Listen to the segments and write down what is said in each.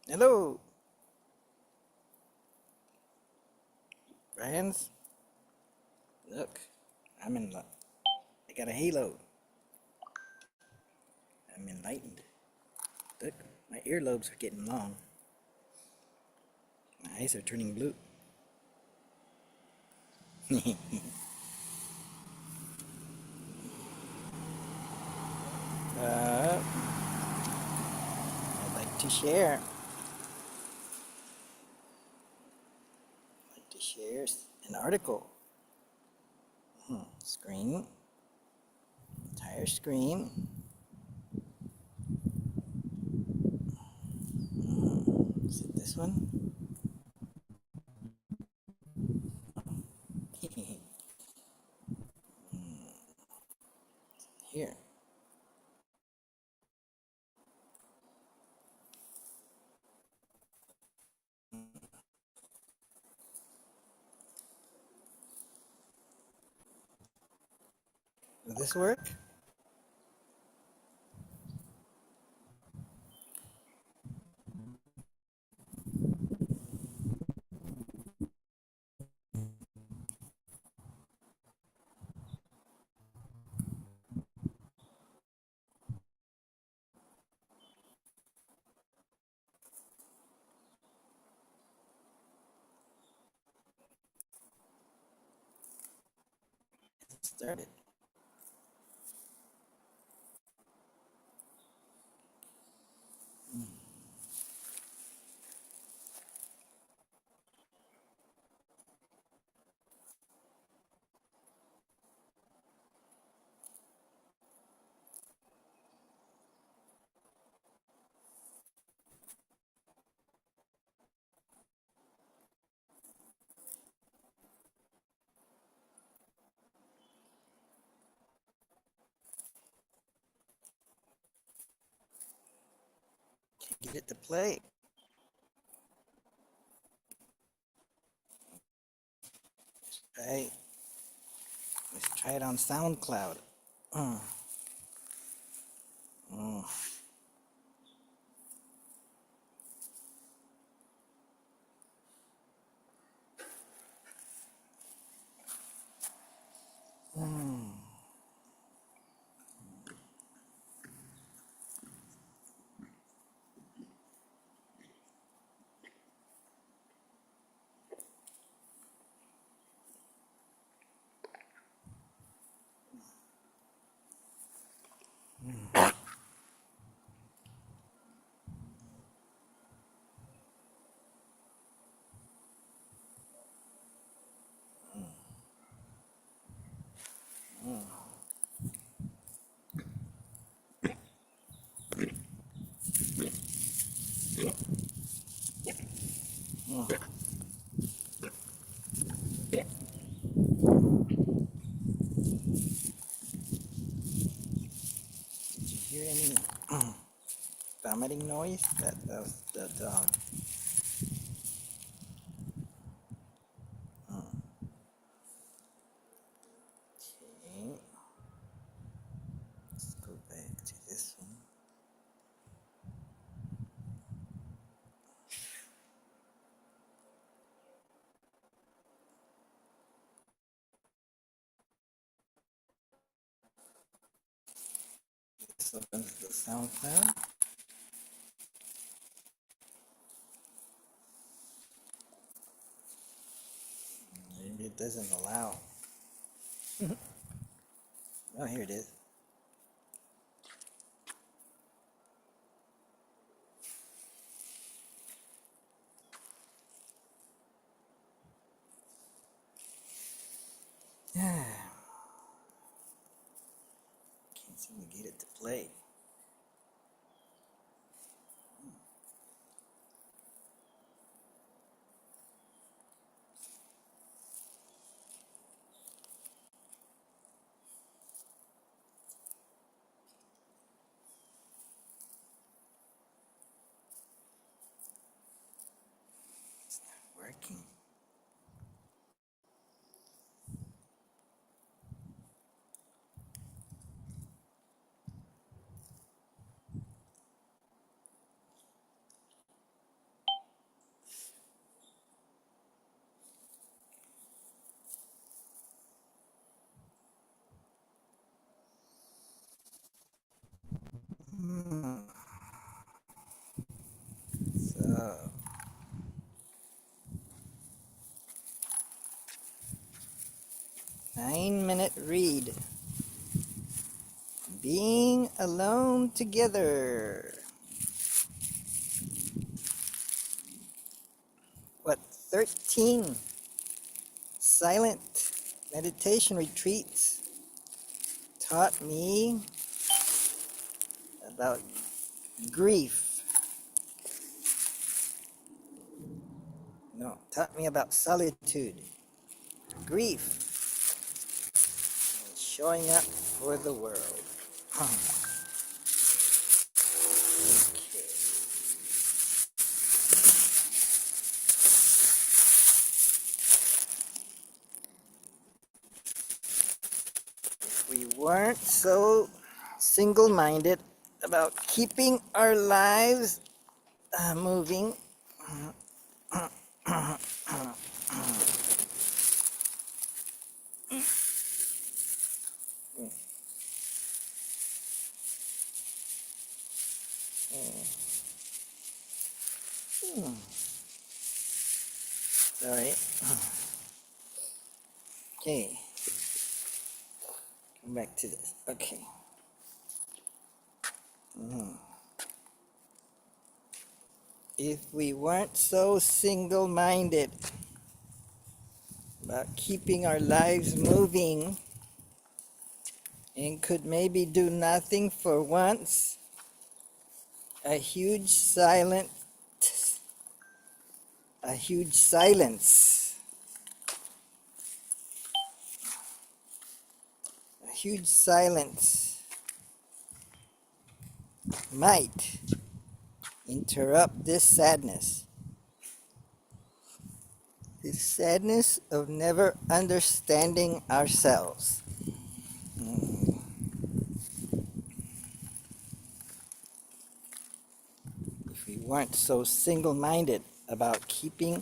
Hello, friends. Look, I got a halo. I'm enlightened. Look, my earlobes are getting long. My eyes are turning blue. uh, I'd like to share. I'd like to share an article. Screen. Entire screen. Is it this one? Here. Will this work? It started. Can't get it to play. Right. Let's try it on SoundCloud. Uh, uh. Did you hear any vomiting noise? That was the dog. Okay. Let's go back to this one. This opens the SoundCloud. Maybe it doesn't allow. Oh, here it is. Can't seem to get it to play. It's not working. So 9-minute read. Being alone together. What, 13 silent meditation retreats taught me about grief. No, taught me about solitude, grief, and showing up for the world. Okay. If we weren't so single-minded about keeping our lives moving, sorry. Okay, come back to this. Okay. If we weren't so single-minded about keeping our lives moving and could maybe do nothing for once, a huge silence, a huge silence, a huge silence might interrupt this sadness of never understanding ourselves. If we weren't so single-minded about keeping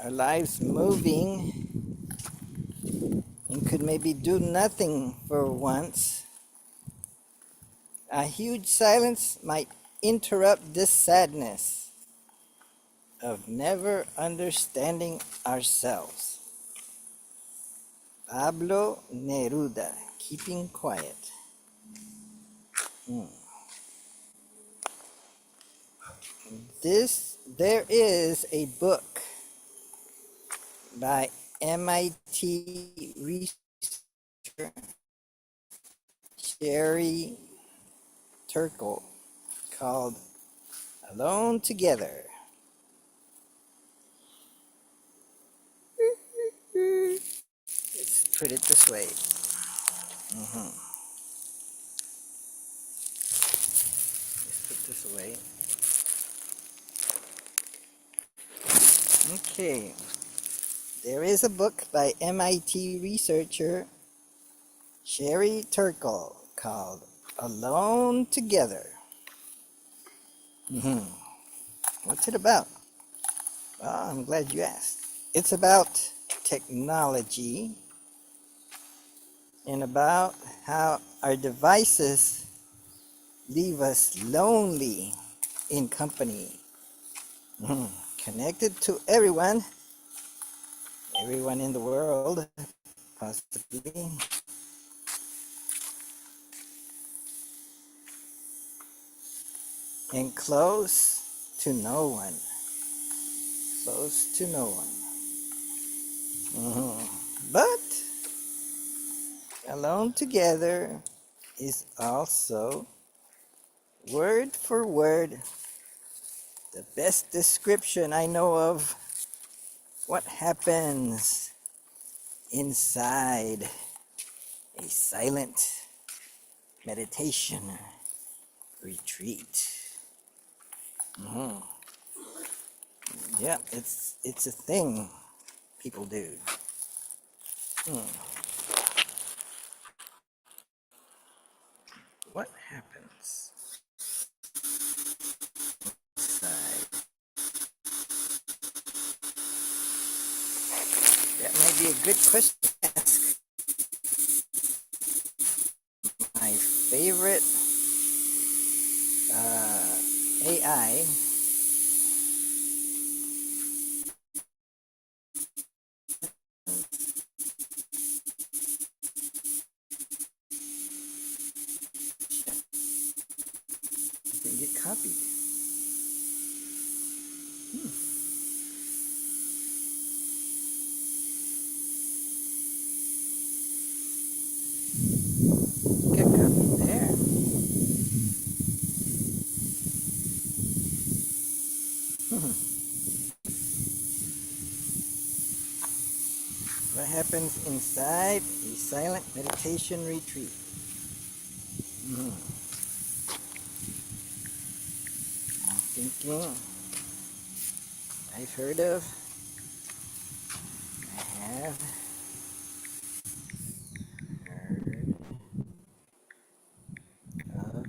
our lives moving and could maybe do nothing for once, a huge silence might interrupt this sadness of never understanding ourselves. Pablo Neruda, Keeping Quiet. There is a book by MIT researcher Sherry Turkle called Alone Together. Let's put it this way. Let's put this away. Okay. There is a book by MIT researcher Sherry Turkle called Alone Together. What's it about? Well, I'm glad you asked. It's about technology and about how our devices leave us lonely in company. Connected to everyone in the world, possibly. And close to no one. Close to no one. But Alone Together is also, word for word, the best description I know of what happens inside a silent meditation retreat. Yeah, it's a thing people do. What happens inside? That might be a good question to ask my favorite AI. Didn't get copied. Get copied there. What happens inside a silent meditation retreat? Hmm. I'm thinking I've heard of, I have heard of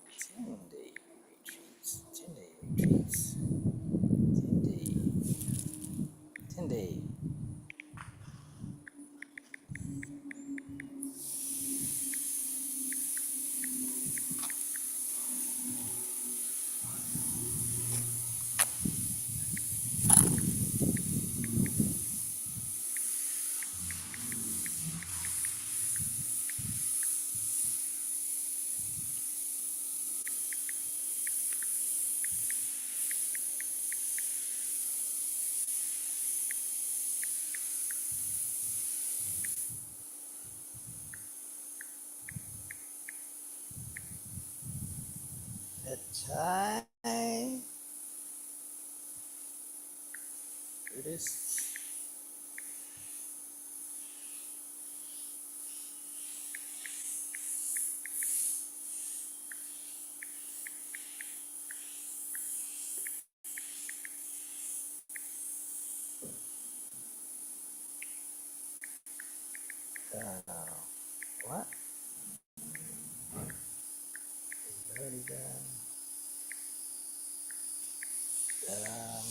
the 10-day retreats. 10-day retreats. 10-day. 10-day. A Thai Buddhist. What?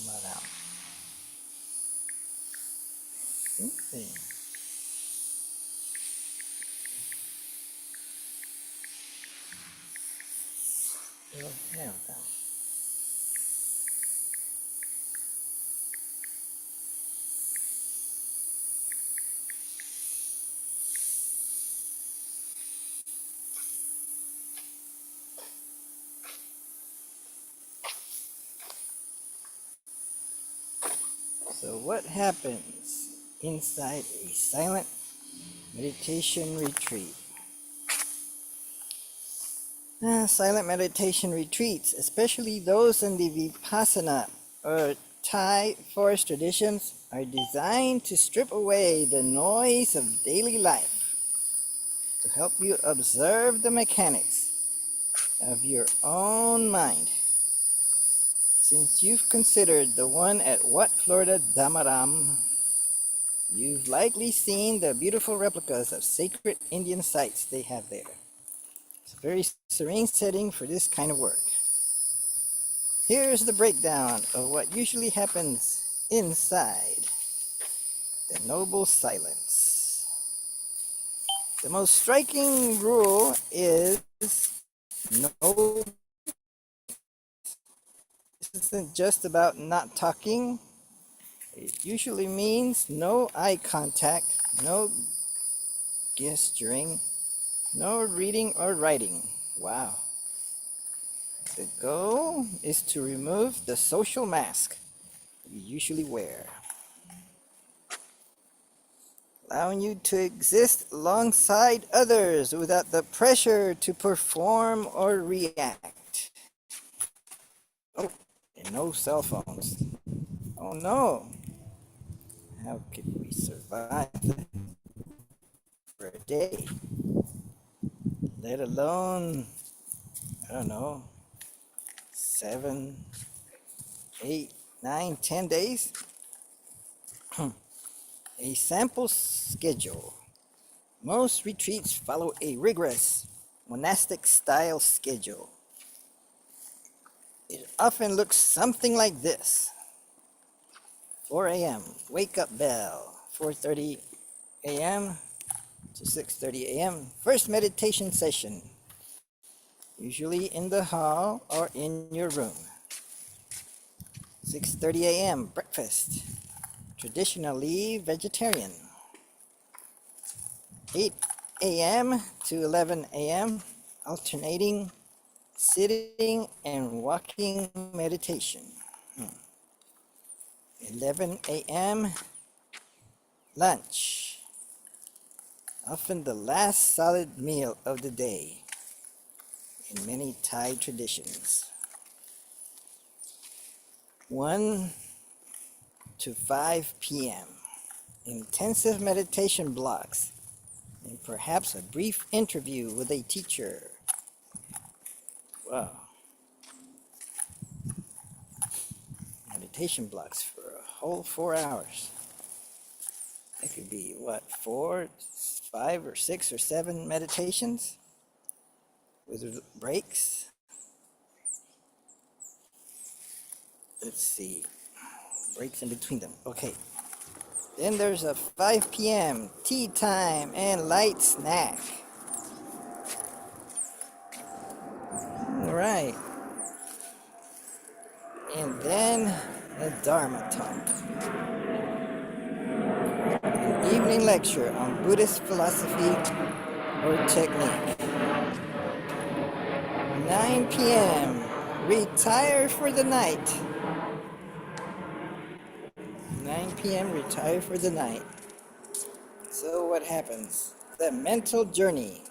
Madam. Something. They don't have them. So what happens inside a silent meditation retreat? Silent meditation retreats, especially those in the Vipassana or Thai forest traditions, are designed to strip away the noise of daily life to help you observe the mechanics of your own mind. Since you've considered the one at Wat Florida Damaram, you've likely seen the beautiful replicas of sacred Indian sites they have there. It's a very serene setting for this kind of work. Here's the breakdown of what usually happens inside the noble silence. The most striking rule is no. This isn't just about not talking. It usually means no eye contact, no gesturing, no reading or writing. Wow. The goal is to remove the social mask you usually wear, allowing you to exist alongside others without the pressure to perform or react. Oh, and no cell phones. Oh no. How could we survive for a day? Let alone, I don't know, 7, 8, 9, 10 days? A sample schedule. Most retreats follow a rigorous monastic style schedule. It often looks something like this. 4 a.m. Wake up bell. 4:30 a.m. to 6:30 a.m. First meditation session. Usually in the hall or in your room. 6:30 a.m. breakfast. Traditionally vegetarian. 8 a.m. to 11 a.m. alternating sitting and walking meditation. 11 a.m. lunch. Often the last solid meal of the day in many Thai traditions. 1 to 5 p.m. intensive meditation blocks and perhaps a brief interview with a teacher. Wow. Meditation blocks for a whole 4 hours. It could be what, 4, 5 or 6 or 7 meditations with breaks. Let's see, breaks in between them. Okay. Then there's a 5 p.m. tea time and light snack. All right. And then a Dharma talk. An evening lecture on Buddhist philosophy or technique. 9 p.m. retire for the night. 9 p.m. retire for the night. So what happens? The mental journey.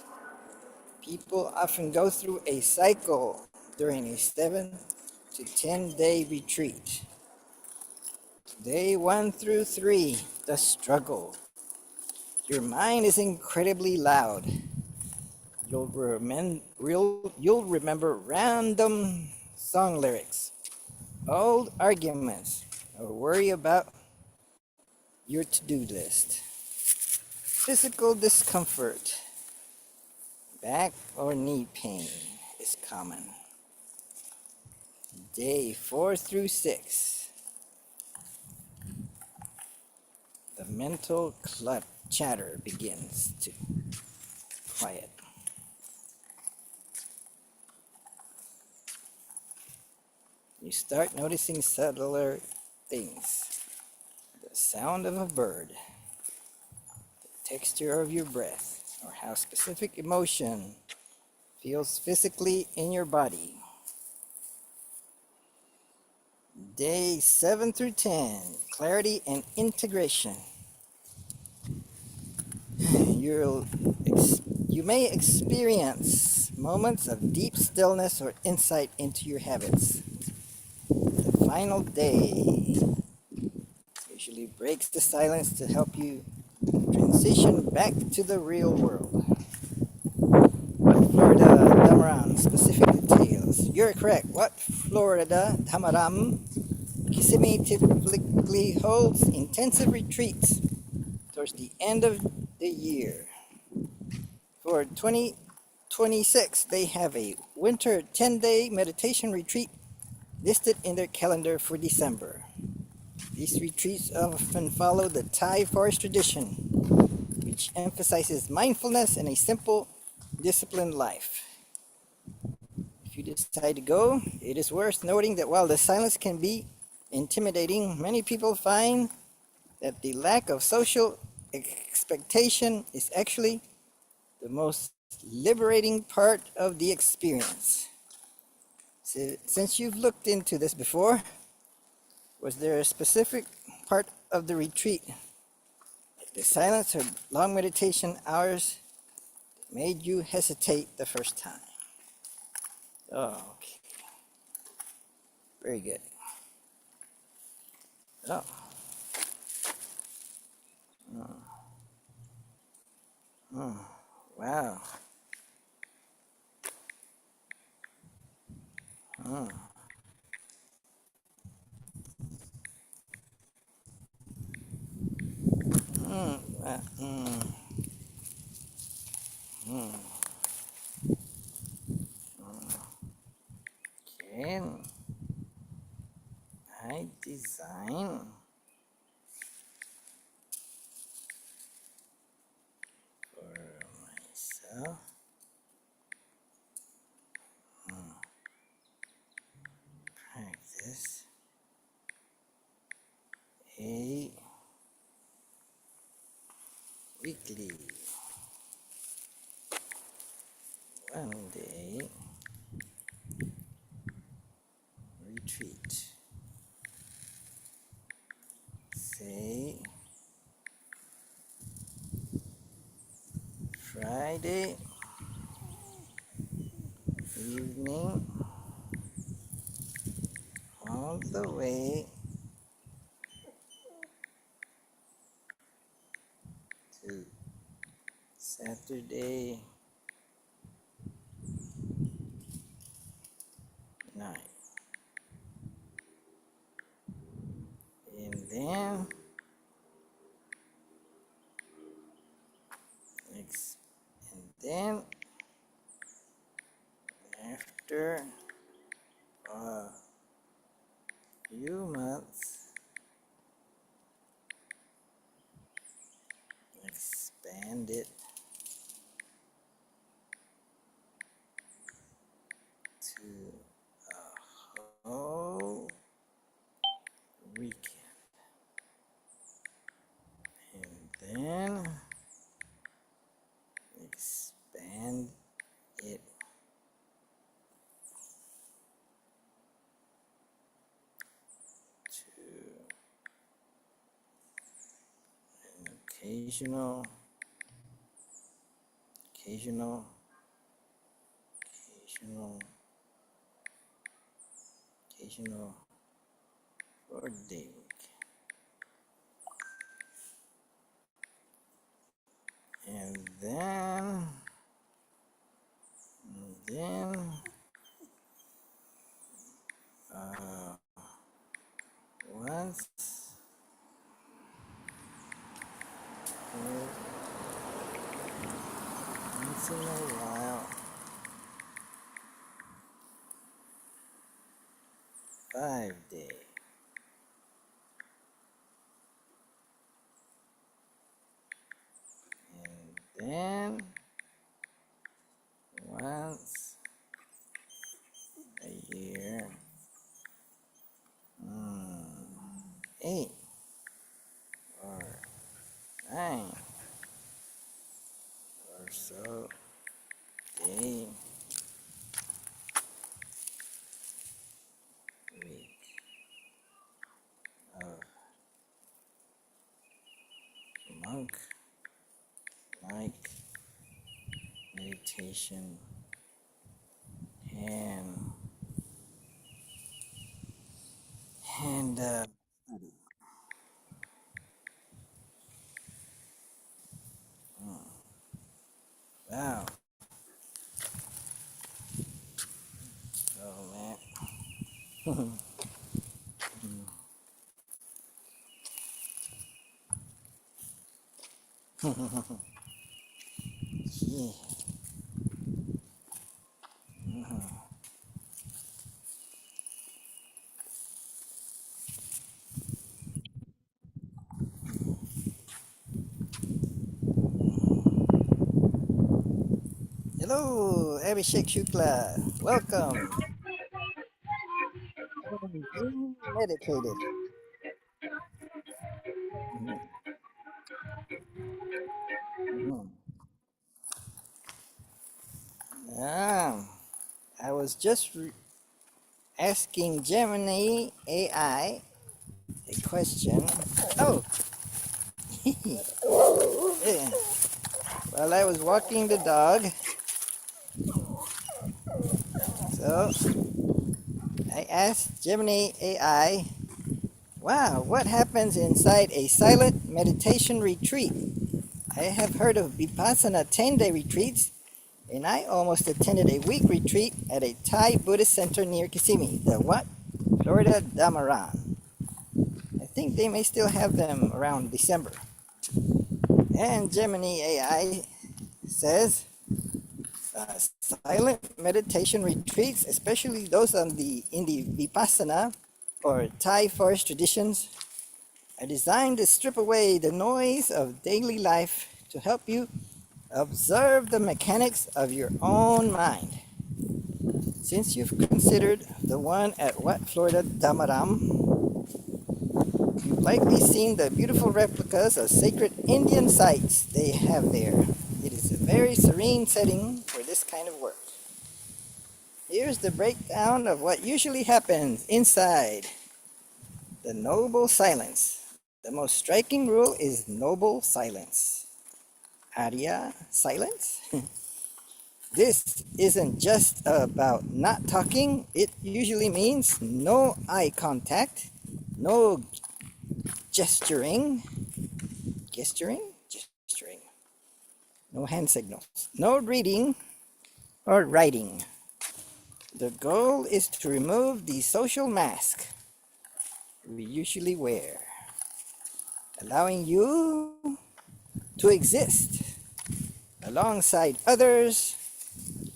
People often go through a cycle during a 7 to 10-day retreat. Day 1 through 3, the struggle. Your mind is incredibly loud. You'll remember random song lyrics, old arguments, or worry about your to-do list. Physical discomfort, back or knee pain is common. Day 4 through 6, the mental chatter begins to quiet. You start noticing subtler things. The sound of a bird, the texture of your breath, or how specific emotion feels physically in your body. Day 7 through 10, clarity and integration. You may experience moments of deep stillness or insight into your habits. The final day usually breaks the silence to help you transition back to the real world. What Florida Damaram specific details? You're correct. What Florida Damaram Kissimmee typically holds intensive retreats towards the end of the year. For 2026, they have a winter 10-day meditation retreat listed in their calendar for December. These retreats often follow the Thai forest tradition, which emphasizes mindfulness and a simple, disciplined life. If you decide to go, it is worth noting that while the silence can be intimidating, many people find that the lack of social expectation is actually the most liberating part of the experience. So, since you've looked into this before, was there a specific part of the retreat, the silence or long meditation hours, that made you hesitate the first time? Oh, okay. Very good. Oh. Oh. Wow. Oh. Mm. Mm. Mm. Okay. I design Saturday retreat. Say Friday evening all the way to Saturday night. And then after a few months, expand it to a whole weekend. And then expand it to an occasional for-day week. And then once in a while, 5-day. And then once a year, 8 or 9 or so day week of monk-like meditation and wow. Oh man. Yeah. Hello, Abhishek Shukla. Welcome. You meditated. Mhm. Mhm. Yeah, I was just asking Gemini AI a question. Oh, yeah. While I was walking the dog, so I asked Gemini AI, wow, what happens inside a silent meditation retreat? I have heard of Vipassana 10-day retreats, and I almost attended a week retreat at a Thai Buddhist center near Kissimmee. The what? Florida Damaran. I think they may still have them around December. And Gemini AI says, silent meditation retreats, especially those in the Vipassana or Thai forest traditions, are designed to strip away the noise of daily life to help you observe the mechanics of your own mind. Since you've considered the one at Wat Florida Damaram, you've likely seen the beautiful replicas of sacred Indian sites they have there. It is a very serene setting for this kind of work. Here's the breakdown of what usually happens inside the noble silence. The most striking rule is noble silence. Arya silence? This isn't just about not talking. It usually means no eye contact, no gesturing, gesturing, no hand signals, no reading or writing. The goal is to remove the social mask we usually wear, allowing you to exist alongside others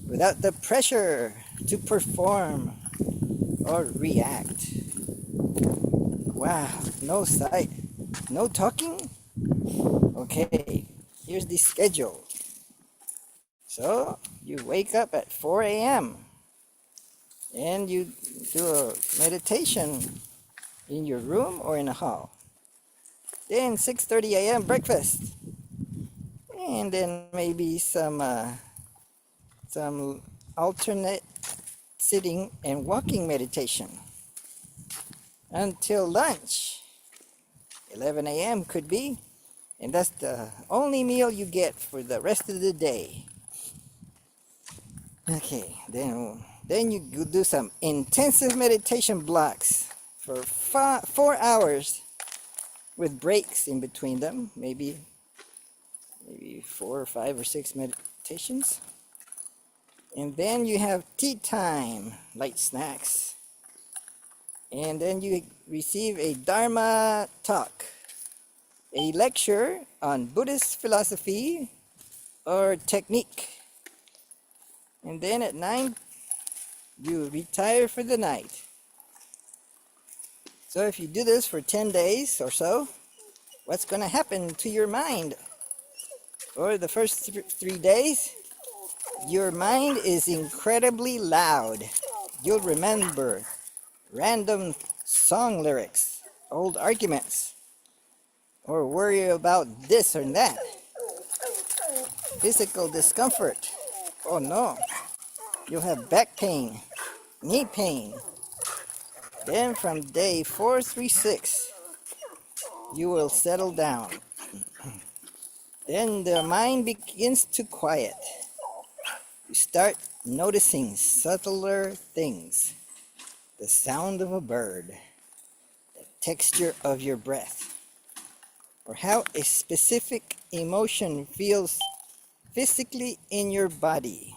without the pressure to perform or react. Wow, no sight, no talking? Okay, here's the schedule. So you wake up at 4 a.m. and you do a meditation in your room or in a hall. Then 6:30 a.m. breakfast, and then maybe some alternate sitting and walking meditation until lunch. 11 a.m. could be, and that's the only meal you get for the rest of the day. Okay, then you do some intensive meditation blocks for 4 hours with breaks in between them, maybe 4 or 5 or 6 meditations. And then you have tea time, light snacks. And then you receive a Dharma talk, a lecture on Buddhist philosophy or technique. And then at 9, you retire for the night. So if you do this for 10 days or so, what's going to happen to your mind? For the first 3 days, your mind is incredibly loud. You'll remember random song lyrics, old arguments, or worry about this or that. Physical discomfort. Oh no, you'll have back pain, knee pain. Then from day 4 through 6, you will settle down. Then the mind begins to quiet. You start noticing subtler things. The sound of a bird, the texture of your breath, or how a specific emotion feels physically in your body.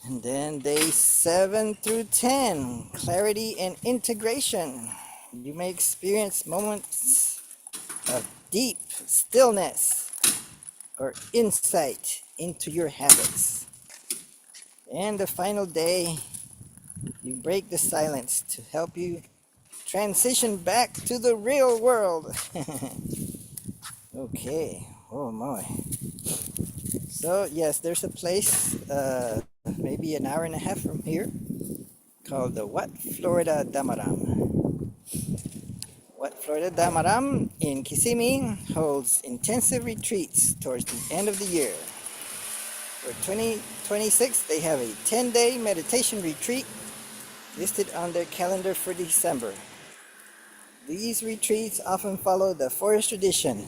And then day 7 through 10, clarity and integration. You may experience moments of deep stillness or insight into your habits. And the final day, you break the silence to help you transition back to the real world. Okay, oh my. So yes, there's a place maybe an hour and a half from here called the Wat Florida Damaram. Wat Florida Damaram in Kissimmee holds intensive retreats towards the end of the year. For 2026, they have a 10-day meditation retreat listed on their calendar for December. These retreats often follow the forest tradition,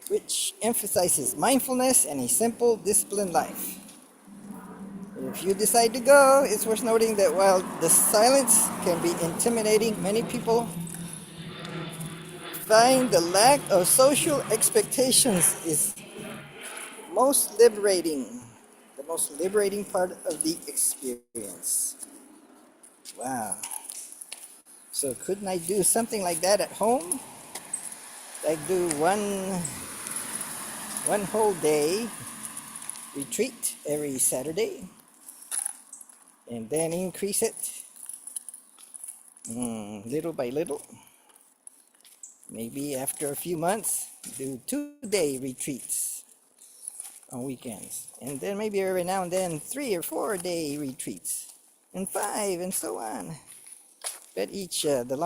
which emphasizes mindfulness and a simple, disciplined life. If you decide to go, it's worth noting that while the silence can be intimidating, many people find the lack of social expectations is most liberating, the most liberating part of the experience. Wow. So couldn't I do something like that at home? Like do one whole day retreat every Saturday and then increase it little by little. Maybe after a few months, do 2-day retreats on weekends. And then maybe every now and then 3 or 4-day retreats. And 5 and so on. But each, the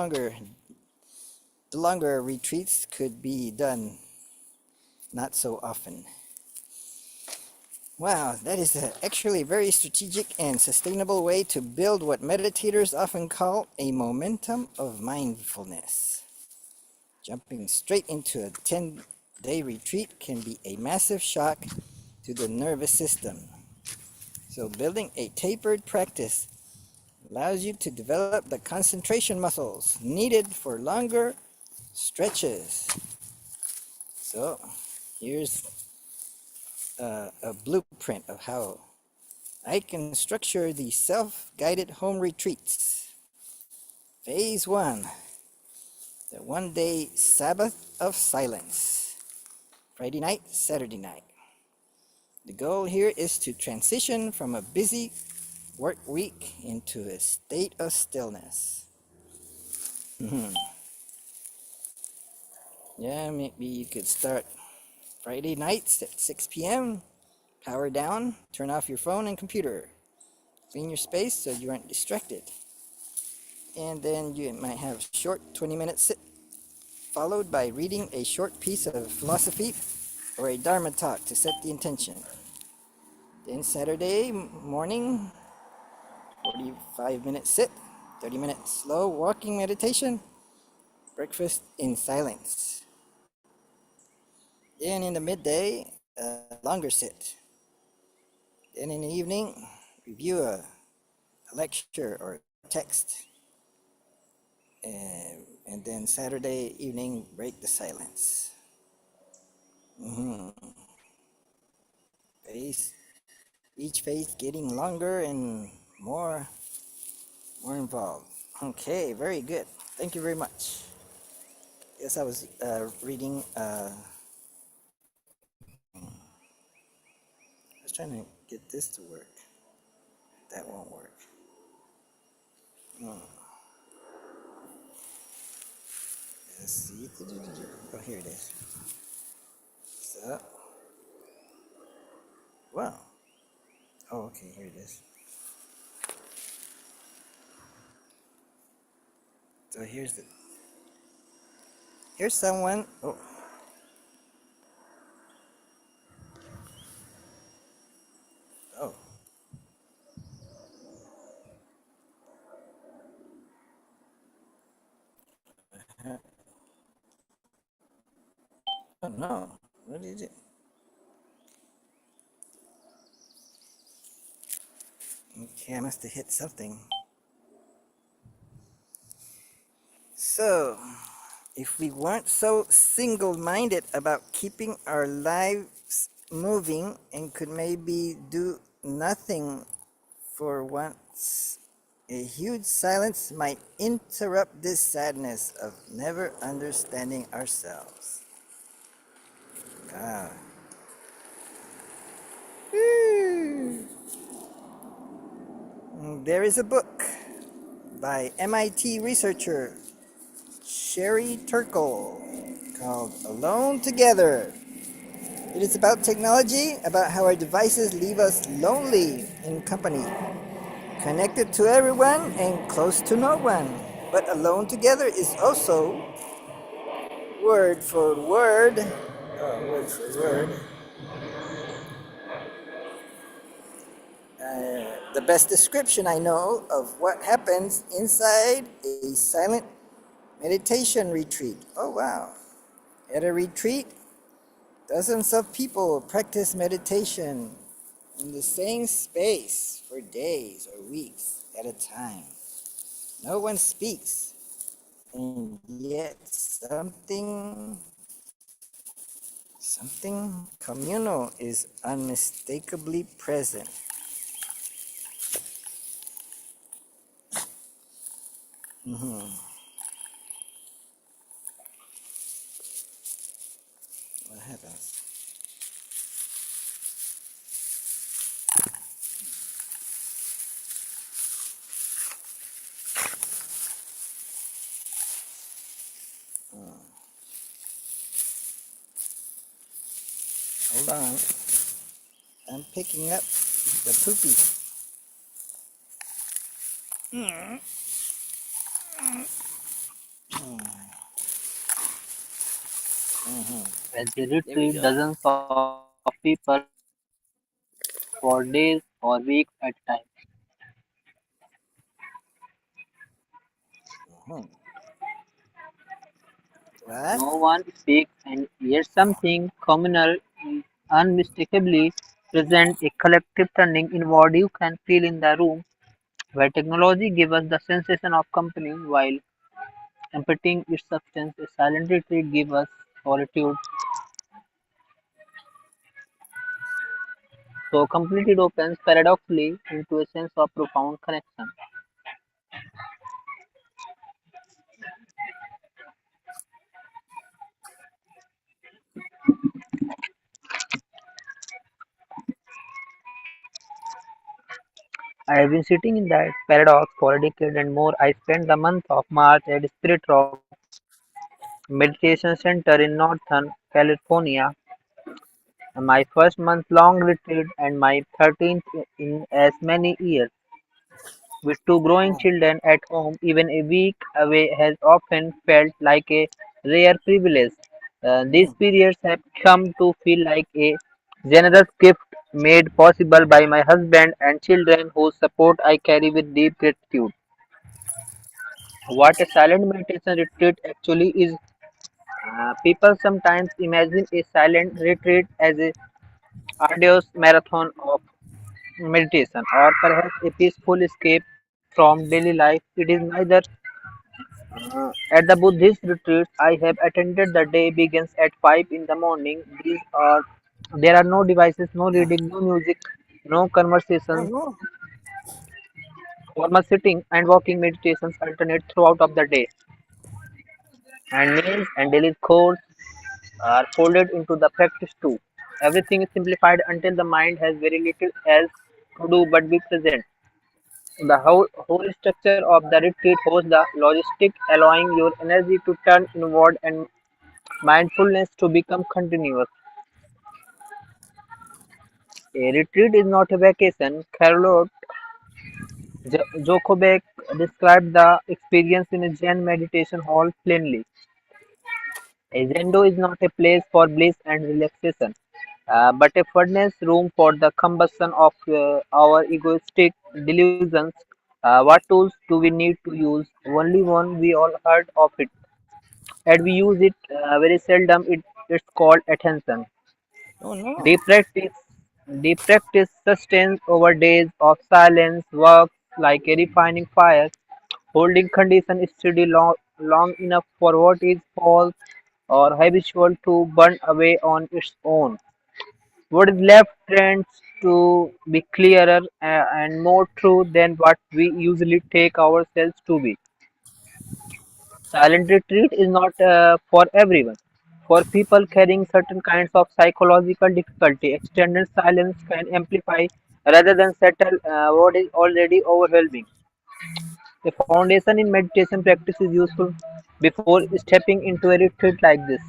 longer retreats could be done not so often. Wow, that is actually a very strategic and sustainable way to build what meditators often call a momentum of mindfulness. Jumping straight into a 10-day retreat can be a massive shock to the nervous system. So, building a tapered practice allows you to develop the concentration muscles needed for longer stretches. So, here's a blueprint of how I can structure the self-guided home retreats. Phase 1, the 1-day Sabbath of Silence. Friday night, Saturday night. The goal here is to transition from a busy work week into a state of stillness. Yeah, maybe you could start Friday nights at 6 p.m. Power down, turn off your phone and computer. Clean your space so you aren't distracted. And then you might have a short 20-minute sit, followed by reading a short piece of philosophy or a Dharma talk to set the intention. Then Saturday morning, 45-minute sit, 30-minute slow walking meditation, breakfast in silence. Then in the midday, a longer sit. Then in the evening, review a lecture or text. And then Saturday evening, break the silence. Phase, each phase getting longer and more involved. Okay, very good. Thank you very much. Yes, I was reading. I was trying to get this to work. That won't work. Let's see. Oh, here it is. So, wow. Oh, okay. Here it is. So here's someone. Oh, oh. Oh no. What is it? Okay, I must have hit something. So, if we weren't so single-minded about keeping our lives moving and could maybe do nothing for once, a huge silence might interrupt this sadness of never understanding ourselves. Ah. There is a book by MIT researcher Sherry Turkle called Alone Together. It is about technology, about how our devices leave us lonely in company, connected to everyone and close to no one. But alone together is also word for word, the best description I know of what happens inside a silent meditation retreat. Oh wow. At a retreat, dozens of people practice meditation in the same space for days or weeks at a time. No one speaks, and yet something communal is unmistakably present. What happens? Hold on. I'm picking up the poopy. At the There we retreat, go. dozens of people for days or weeks at a time. Hmm. What? No one speaks, and yet something communal is unmistakably present, a collective turning inward you can feel in the room, where technology gives us the sensation of company while emptying its substance. A silent retreat gives us solitude, so complete it opens paradoxically into a sense of profound connection. I have been sitting in that paradox for a decade and more. I spent the month of March at Spirit Rock Meditation Center in Northern California, my first month-long retreat and my 13th in as many years. With two growing Hmm. children at home, even a week away has often felt like a rare privilege. These Hmm. periods have come to feel like a generous gift made possible by my husband and children whose support I carry with deep gratitude. What a silent meditation retreat actually is. People sometimes imagine a silent retreat as a arduous marathon of meditation or perhaps a peaceful escape from daily life. It is neither. At the Buddhist retreats I have attended, the day begins at 5 in the morning. There are no devices, no reading, no music, no Oh conversations. no. Formal sitting and walking meditations alternate throughout of the day, and meals and daily chores are folded into the practice too. Everything is simplified until the mind has very little else to do but be present. The whole structure of the retreat hosts the logistic, allowing your energy to turn inward and mindfulness to become continuous. A retreat is not a vacation. Charlotte Jokobek described the experience in a Zen meditation hall plainly. A Zendo is not a place for bliss and relaxation, but a furnace room for the combustion of our egoistic delusions. What tools do we need to use? Only one we all heard of it, and we use it very seldom. It's called attention. Oh no. Deep practice, deep practice sustains over days of silence, works like a refining fire, holding condition steady long enough for what is false or habitual to burn away on its own. What is left tends to be clearer and more true than what we usually take ourselves to be. Silent retreat is not for everyone. For people carrying certain kinds of psychological difficulty, extended silence can amplify rather than settle what is already overwhelming. The foundation in meditation practice is useful before stepping into a retreat like this.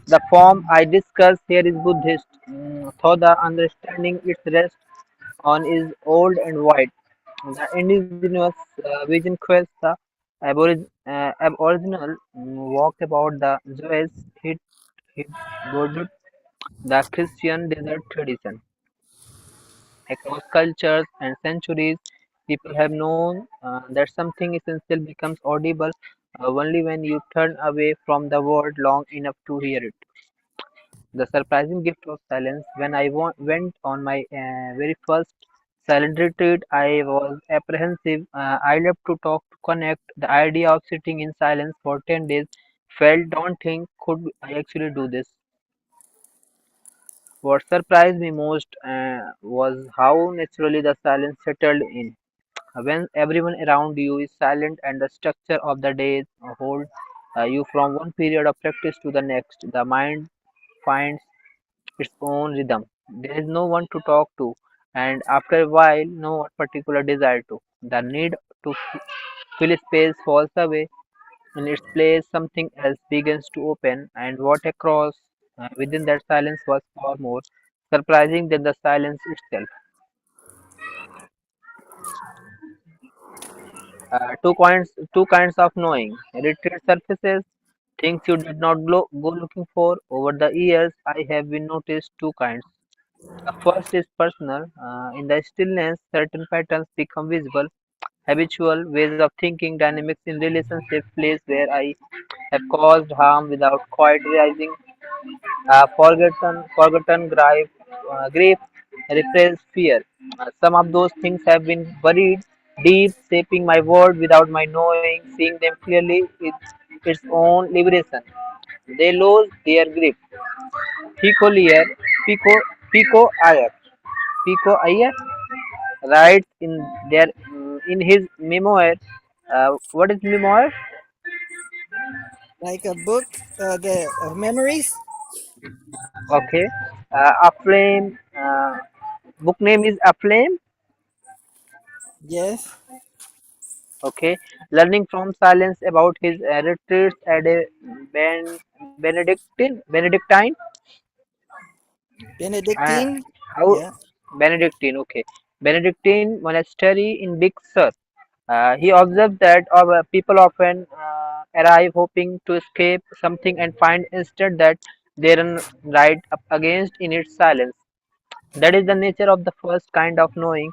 The form I discuss here is Buddhist, though the understanding its rests on is old and wide. The indigenous vision quest, the aboriginal walked about the Joes hit Godut, the Christian desert tradition. Across cultures and centuries, people have known that something essential becomes audible only when you turn away from the world long enough to hear it. The surprising gift of silence. When I went on my very first silent retreat, I was apprehensive. I left to talk to connect. The idea of sitting in silence for 10 days felt daunting. Could I actually do this? What surprised me most was how naturally the silence settled in. When everyone around you is silent and the structure of the day hold you from one period of practice to the next, the mind finds its own rhythm. There is no one to talk to, and after a while, no particular desire to. The need to fill space falls away. In its place, something else begins to open, and what across within that silence was far more surprising than the silence itself. Two kinds of knowing. Retreat surfaces, things you did not go looking for. Over the years, I have been noticed two kinds. First is personal. In the stillness, certain patterns become visible. Habitual ways of thinking, dynamics in relationship, place where I have caused harm without quite realizing, grief, repressed fear. Some of those things have been buried deep, shaping my world without my knowing. Seeing them clearly is its own liberation. They lose their grip. Pico Lear, Pico, Pico Ayer, Pico Ayer writes in his memoir. What is memoir? Like a book the of memories. Okay, a flame. Book name is A Flame. Yes. Okay, learning from silence about his retreats at a Benedictine. Uh, Benedictine. how Yeah. Benedictine? Okay, Benedictine monastery in Big Sur. He observed that people often arrive hoping to escape something and find instead that they run right up against in its silence. That is the nature of the first kind of knowing.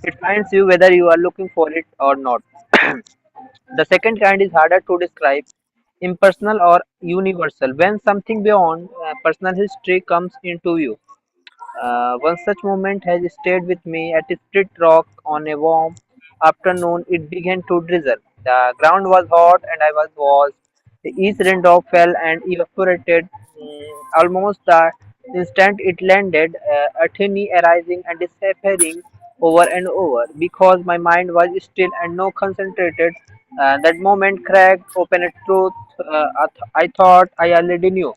It finds you whether you are looking for it or not. The second kind is harder to describe, impersonal or universal. When something beyond personal history comes into view. One such moment has stayed with me at Split Rock on a warm afternoon. It began to drizzle. The ground was hot and I was washed. The east raindrop fell and evaporated almost the instant it landed, a tiny arising and disappearing over and over because my mind was still and no concentrated. That moment cracked open a truth I thought I already knew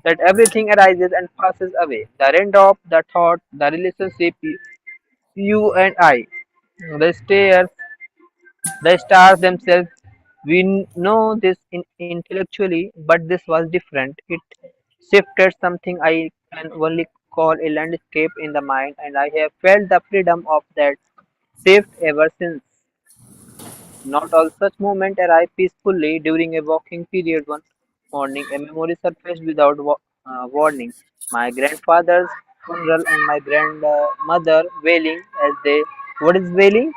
that everything arises and passes away. The raindrop, the thought, the relationship, you and I, the stairs, the stars themselves. We know this intellectually, but this was different. It shifted something I can only call a landscape in the mind, and I have felt the freedom of that shift ever since. Not all such moments arrive peacefully during a walking period. One morning, a memory surfaced without warning. My grandfather's funeral and my grandmother wailing as they. What is wailing?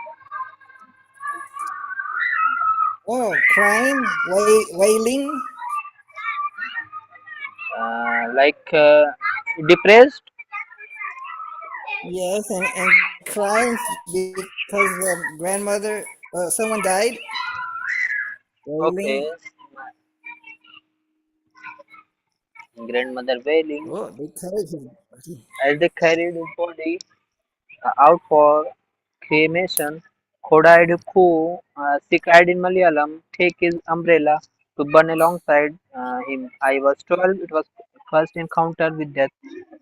Oh, crying, wailing. Like depressed? Yes, and crying because the grandmother, someone died. Wailing. Okay. Grandmother wailing Oh, they carried his body. as they carried his body out for cremation. Kodaidu she cried in Malayalam, take his umbrella to burn alongside him. I was 12. It was first encounter with death.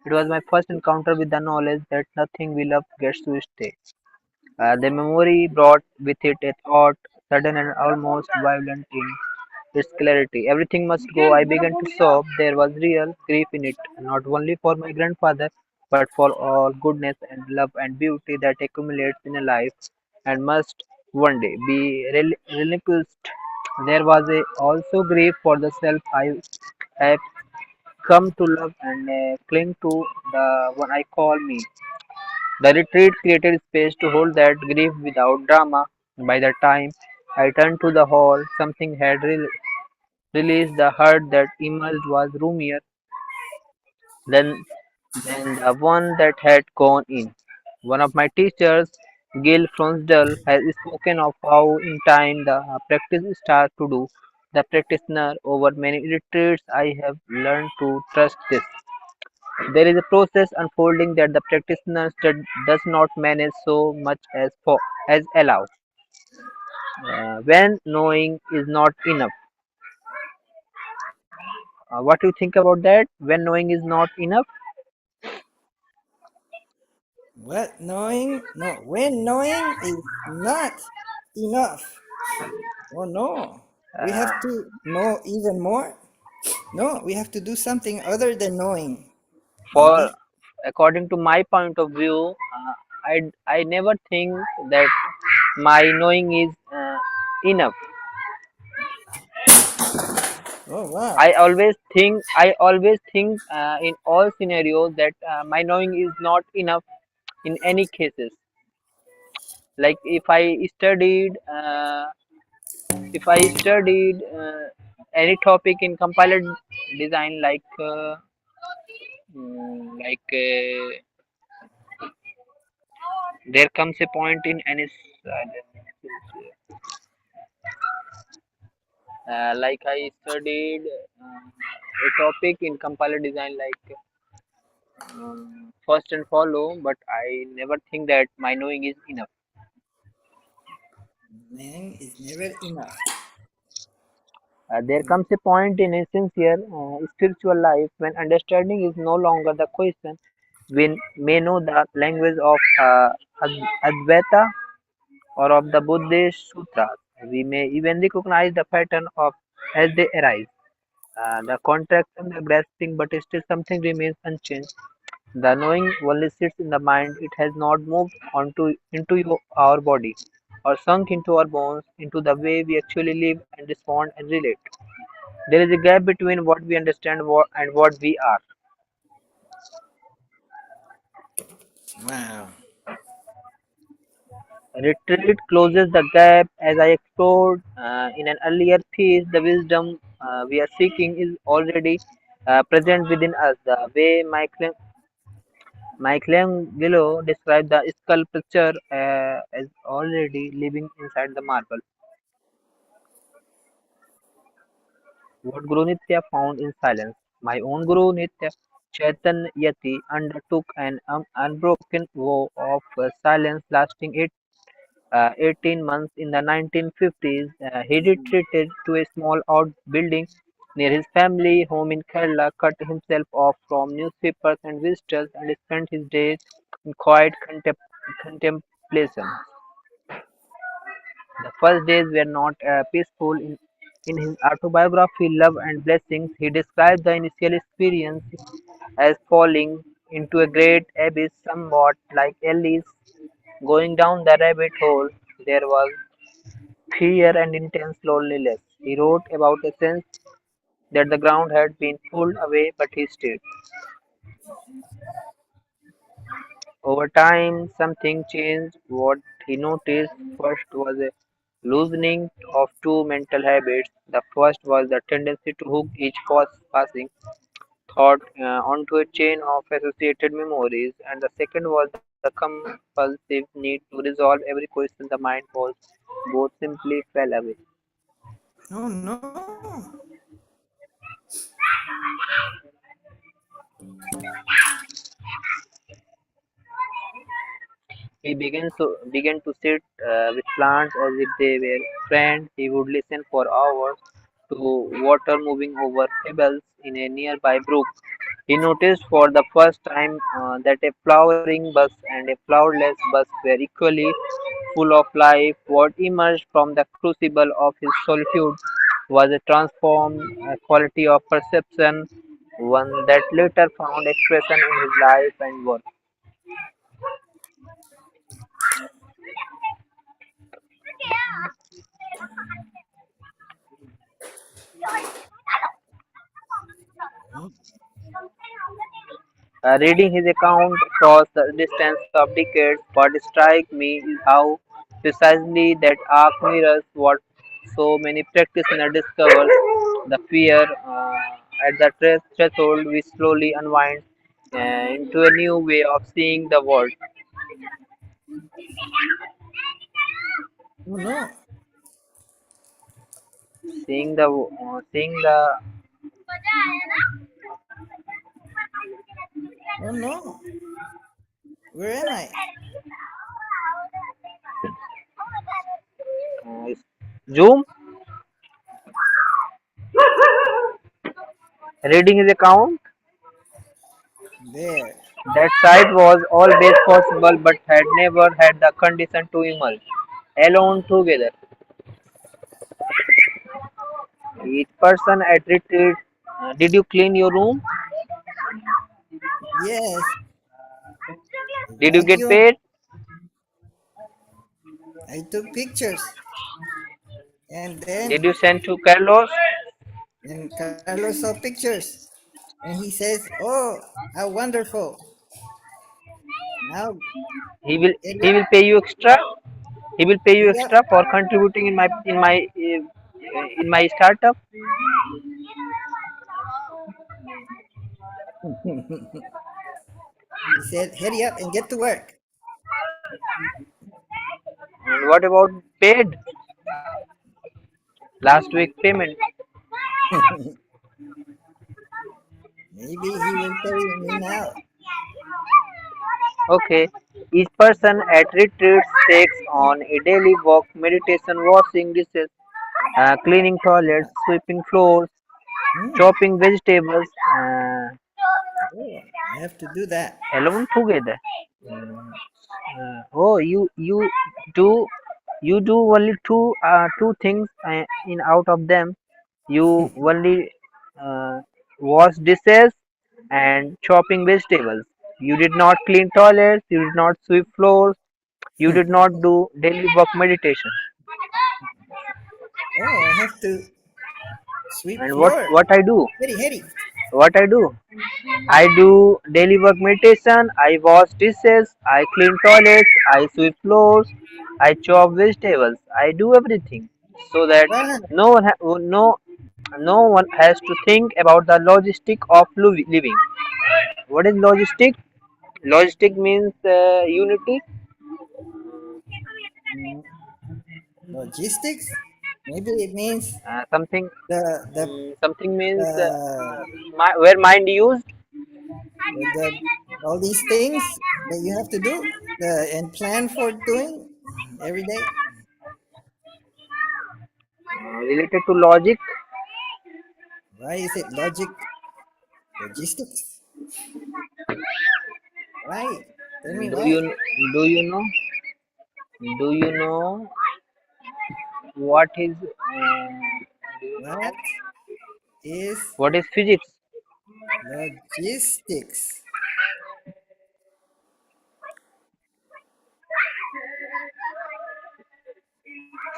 It was my first encounter with the knowledge that nothing we love gets to stay. The memory brought with it a thought, sudden and almost violent in its clarity. Everything must go. I began to sob. There was real grief in it, not only for my grandfather, but for all goodness and love and beauty that accumulates in a life and must one day be relinquished. There was also grief for the self I have come to love and cling to, the one I call me. The retreat created space to hold that grief without drama. By the time I turned to the hall, something had released. The hurt that emerged was roomier than, than the one that had gone in. One of my teachers, Gil Fronsdal, has spoken of how in time the practice starts to do the practitioner. Over many retreats I have learned to trust this. There is a process unfolding that the practitioner does not manage so much as allow. When knowing is not enough. What do you think about that? When knowing is not enough? What knowing? No, when knowing is not enough. Oh no, we have to know even more. No, we have to do something other than knowing. For Maybe. according to my point of view, I never think that my knowing is enough. Oh wow. I always think in all scenarios that my knowing is not enough in any cases. Like if I studied any topic in compiled design, like there comes a point in any like I studied a topic in compiler design like first and follow, but I never think that my knowing is enough. Learning is never enough. There comes a point in a sincere spiritual life when understanding is no longer the question. We may know the language of Advaita or of the Buddhist sutras. We may even recognize the pattern of as they arise. The contract and the grasping, but still something remains unchanged. The knowing only sits in the mind; it has not moved our body, or sunk into our bones, into the way we actually live and respond and relate. There is a gap between what we understand and what we are. Wow. Retreat closes the gap. As I explored in an earlier piece, the wisdom we are seeking is already present within us. The way Michelangelo described the sculpture as already living inside the marble. What Guru Nitya found in silence. My own Guru Nitya Chaitanyati undertook an unbroken vow of silence lasting 18 months in the 1950s. He retreated to a small outbuilding near his family home in Kerala, cut himself off from newspapers and visitors, and spent his days in quiet contemplation. The first days were not peaceful. In his autobiography, Love and Blessings, he described the initial experience as falling into a great abyss, somewhat like Alice going down the rabbit hole. There was fear and intense loneliness. He wrote about a sense that the ground had been pulled away, but he stayed. Over time, something changed. What he noticed first was a loosening of two mental habits. The first was the tendency to hook each passing thought onto a chain of associated memories, and the second was the compulsive need to resolve every question the mind posed. Both simply fell away. Oh no. He began to sit with plants as if they were friends. He would listen for hours to water moving over pebbles in a nearby brook. He noticed for the first time that a flowering bus and a flowerless bus were equally full of life. What emerged from the crucible of his solitude was a transformed quality of perception, one that later found expression in his life and work. Reading his account across the distance of decades, what strikes me is how precisely that arc mirrors what so many practitioners discover. The fear at the threshold we slowly unwind into a new way of seeing the world, Oh no. seeing the Oh no. Where am I? uh, Zoom. Reading his account, There. that sight was always possible but had never had the condition to emerge alone together. Each person at retreat. Did you clean your room? Yes. Did you get Vacuum. paid? I took pictures. And then Did you send to Carlos? And Carlos saw pictures and he says, "Oh, how wonderful! Now He will get he up, will pay you extra. He will pay you get up." extra for contributing in my startup. He said, "Hurry up and get to work." And what about paid last week payment? Maybe he will pay me now. Okay, each person at retreats takes on a daily walk, meditation, washing dishes, cleaning toilets, sweeping floors, Hmm. chopping vegetables, Oh, I have to do that. alone together. Oh, do you do only two things in out of them. You only uh, wash dishes and chopping vegetables. You did not clean toilets. You did not sweep floors. You did not do daily work meditation. Oh, I have to sweep And floor. what I do? Hurry, hurry. What I do? I do daily work meditation. I wash dishes. I clean toilets. I sweep floors. I chop vegetables. I do everything so that Wow. no one has to think about the logistic of living. What is logistic? Logistic means unity. Mm, logistics? Maybe it means Something the something means the where mind used. the all these things that you have to do and plan for doing every day. Related to logic. Why is it logistics? Why? Tell me Do why. do you know do you know what is What is what is physics? logistics?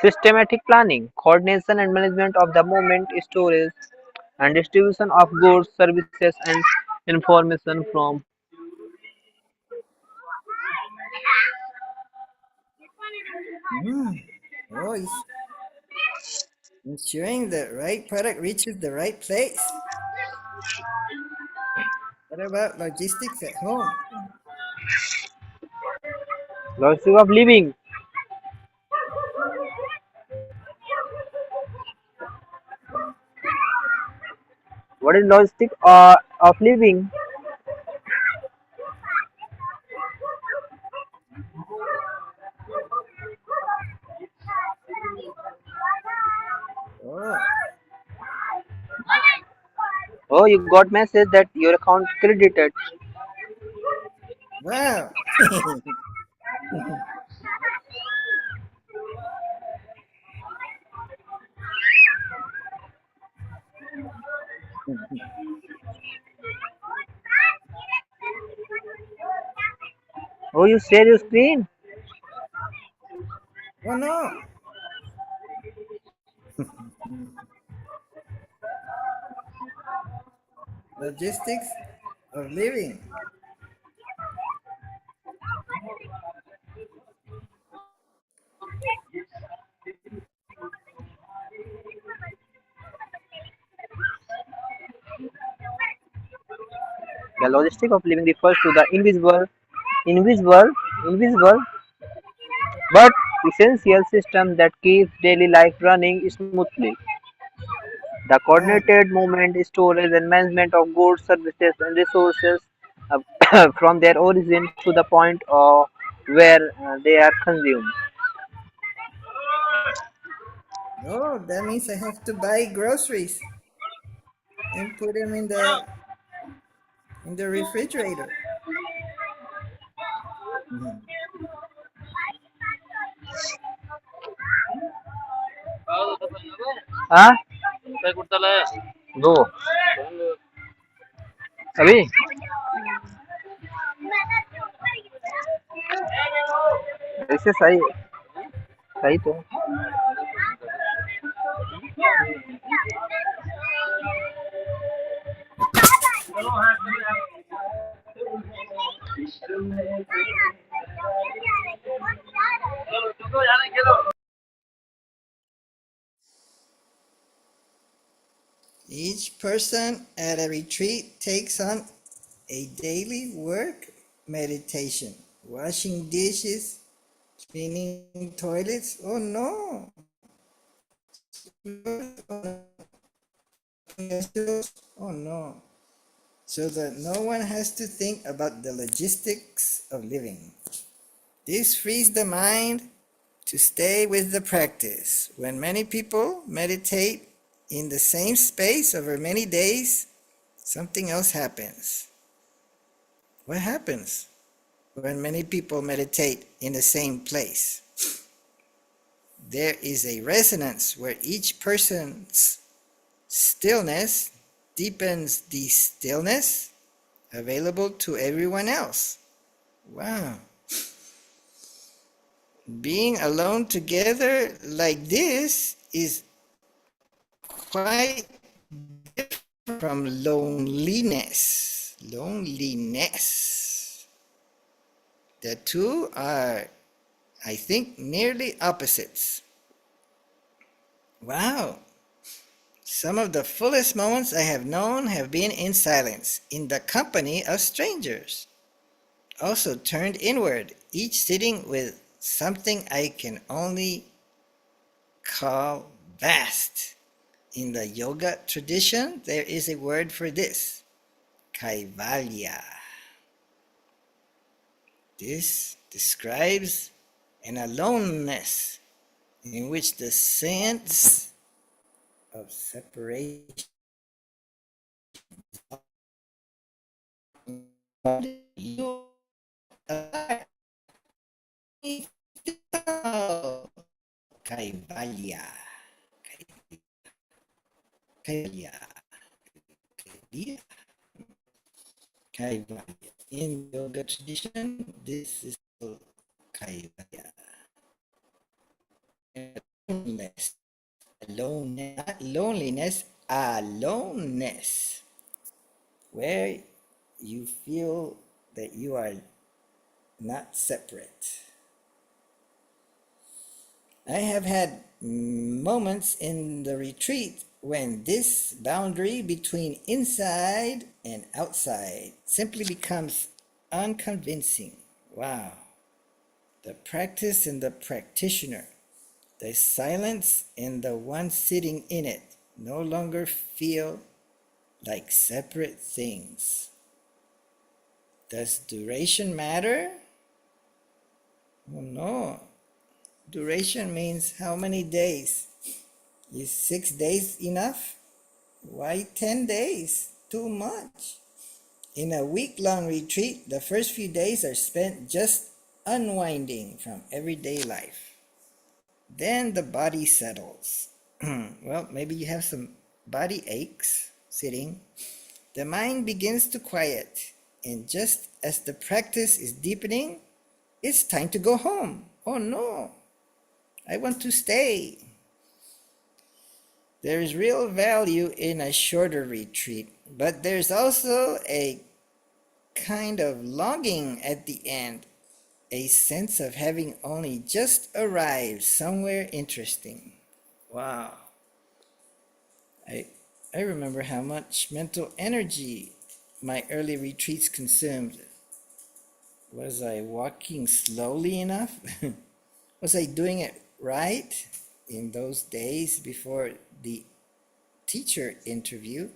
Systematic planning, coordination and management of the movement, storage and distribution of goods, services and information from. Mm. Oh, it's ensuring the right product reaches the right place. What about logistics at home? Logic of living. What is logistic of living? Oh, Oh, you got message that your account credited. wow. Oh, you share your screen. Oh no. Logistics of living. The logistic of living refers to the invisible, invisible, but essential system that keeps daily life running smoothly. The Wow. coordinated movement, storage, and management of goods, services, and resources from their origin to the point of where they are consumed. Oh, that means I have to buy groceries and put them in the refrigerator. Mhm. हाँ दो अभी ऐसे सही सही तो Each person at a retreat takes on a daily work meditation, washing dishes, cleaning toilets. Oh no! Oh no. So that no one has to think about the logistics of living. This frees the mind to stay with the practice. When many people meditate in the same space over many days, something else happens. What happens when many people meditate in the same place? There is a resonance where each person's stillness deepens the stillness available to everyone else. Wow. Being alone together like this is quite different from loneliness. Loneliness. The two are, I think, nearly opposites. Wow. Some of the fullest moments I have known have been in silence, in the company of strangers. Also turned inward, each sitting with something I can only call vast. In the yoga tradition, there is a word for this, kaivalya. This describes an aloneness in which the sense of separation you are kaivalya. Kaivalya. Kaivalya. In yoga tradition, this is called kaivalya. Aloneness, alone, not loneliness, aloneness, where you feel that you are not separate. I have had moments in the retreat when this boundary between inside and outside simply becomes unconvincing. Wow. The practice and the practitioner, the silence and the one sitting in it no longer feel like separate things. Does duration matter? Oh no. Duration means how many days? Is 6 days enough? Why 10 days? Too much. In a week-long retreat, the first few days are spent just unwinding from everyday life. Then the body settles. Well, maybe you have some body aches sitting. The mind begins to quiet, and just as the practice is deepening, it's time to go home. Oh no, I want to stay. There is real value in a shorter retreat, but there's also a kind of longing at the end, a sense of having only just arrived somewhere interesting. Wow. I remember how much mental energy my early retreats consumed. Was I walking slowly enough? Was I doing it right in those days before the teacher interview?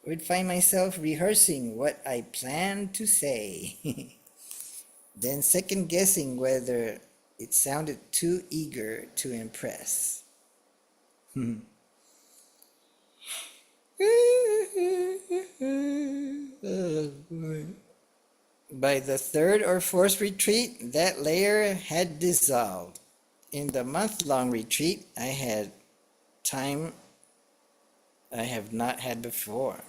I would find myself rehearsing what I planned to say, then second guessing whether it sounded too eager to impress. By the third or fourth retreat, that layer had dissolved. In the month-long retreat, I had time I have not had before.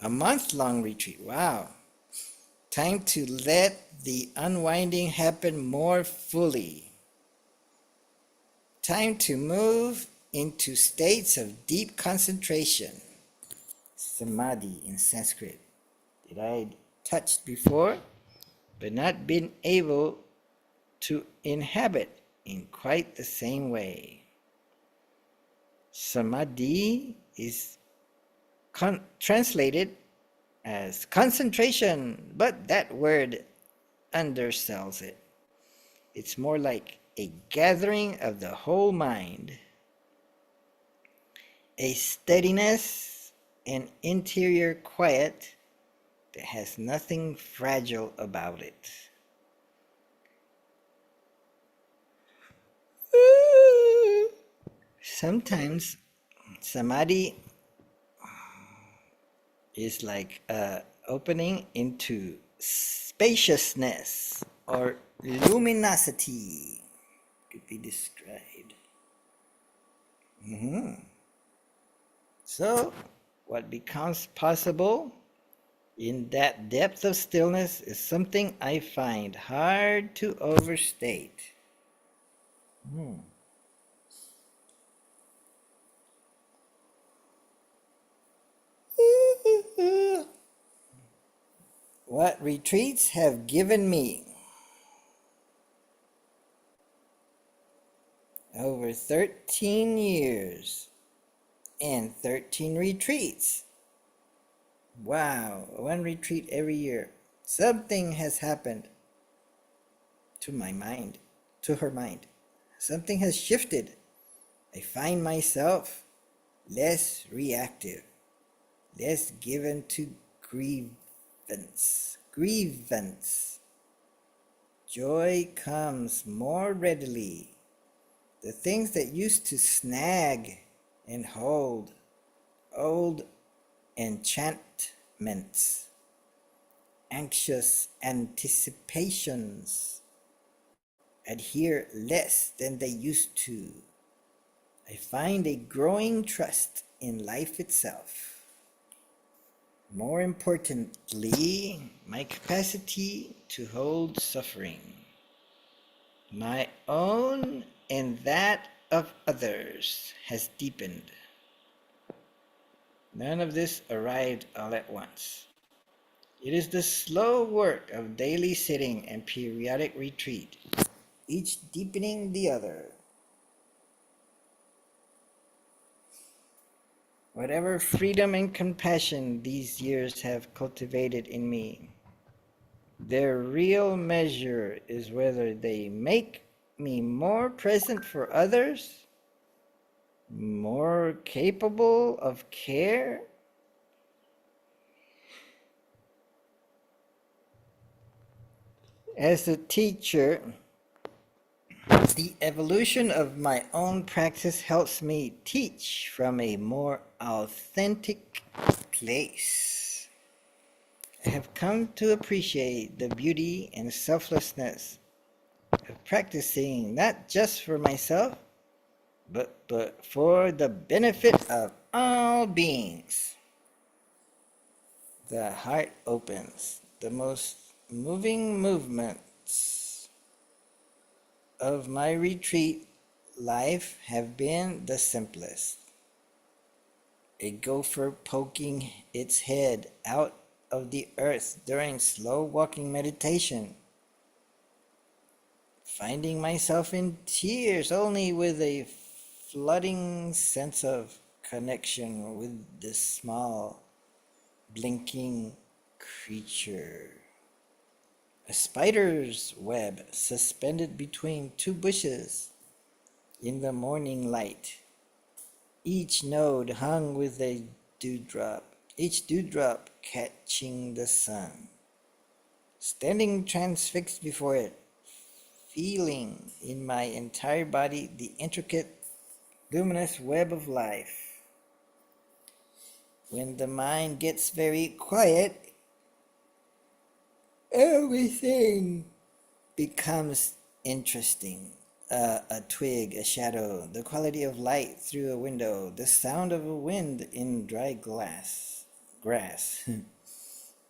A month-long retreat, wow. Time to let the unwinding happen more fully. Time to move into states of deep concentration. Samadhi in Sanskrit. Did I touch before? but not been able to inhabit in quite the same way. Samadhi is translated as concentration, but that word undersells it. It's more like a gathering of the whole mind, a steadiness and interior quiet that has nothing fragile about it. Sometimes samadhi is like opening into spaciousness or luminosity, could be described. So, what becomes possible in that depth of stillness is something I find hard to overstate. What retreats have given me over 13 years and 13 retreats. Wow, one retreat every year. Something has happened to my mind, to her mind. Something has shifted. I find myself less reactive, less given to grievance. Joy comes more readily. The things that used to snag and hold old enchantments, anxious anticipations, adhere less than they used to. I find a growing trust in life itself. More importantly, my capacity to hold suffering, my own and that of others, has deepened. None of this arrived all at once. It is the slow work of daily sitting and periodic retreat, each deepening the other. Whatever freedom and compassion these years have cultivated in me, their real measure is whether they make me more present for others, more capable of care. As a teacher, the evolution of my own practice helps me teach from a more authentic place. I have come to appreciate the beauty and selflessness of practicing not just for myself, but for the benefit of all beings. The heart opens. The most moving movements of my retreat life have been the simplest. A gopher poking its head out of the earth during slow walking meditation, finding myself in tears only with a flooding sense of connection with this small, blinking creature. A spider's web suspended between two bushes in the morning light. Each node hung with a dewdrop, each dewdrop catching the sun. Standing transfixed before it, feeling in my entire body the intricate, luminous web of life. When the mind gets very quiet, everything becomes interesting. A twig, a shadow, the quality of light through a window, the sound of a wind in dry grass.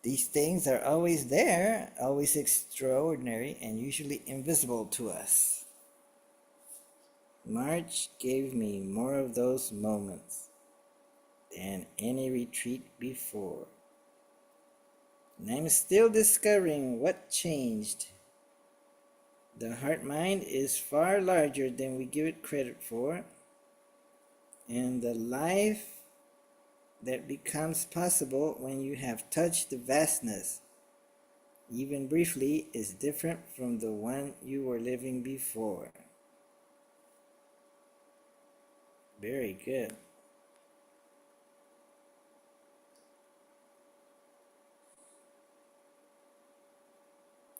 These things are always there, always extraordinary, and usually invisible to us. March gave me more of those moments than any retreat before. And I'm still discovering what changed. The heart mind is far larger than we give it credit for, and the life that becomes possible when you have touched the vastness, even briefly, is different from the one you were living before. Very good.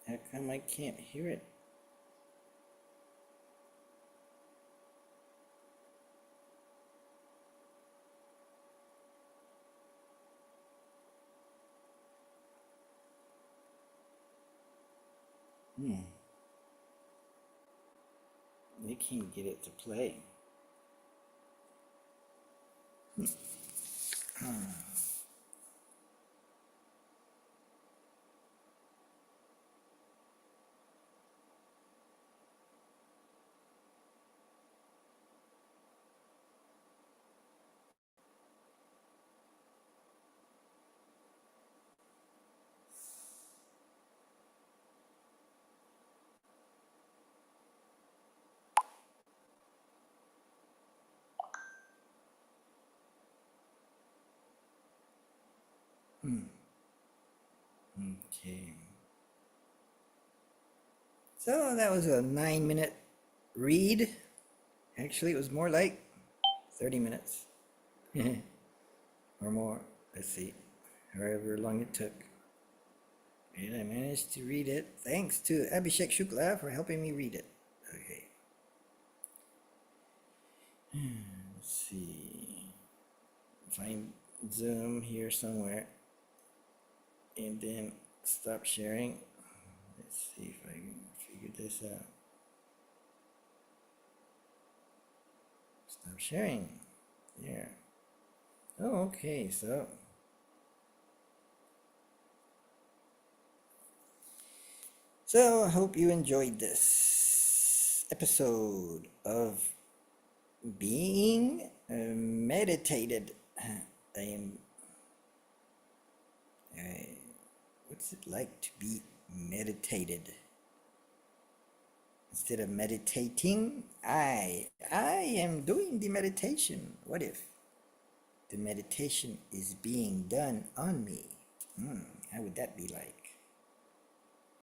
How come I can't hear it? I can't get it to play. Okay. So that was a 9-minute read. Actually, it was more like 30 minutes or more. Let's see, however long it took. And I managed to read it thanks to Abhishek Shukla for helping me read it. Okay. Let's see. Find Zoom here somewhere. And then stop sharing. Let's see if I can figure this out. Stop sharing. Yeah. Oh, okay. So I hope you enjoyed this episode of being meditated. I am. What's it like to be meditated? Instead of meditating, I am doing the meditation. What if the meditation is being done on me? How would that be like?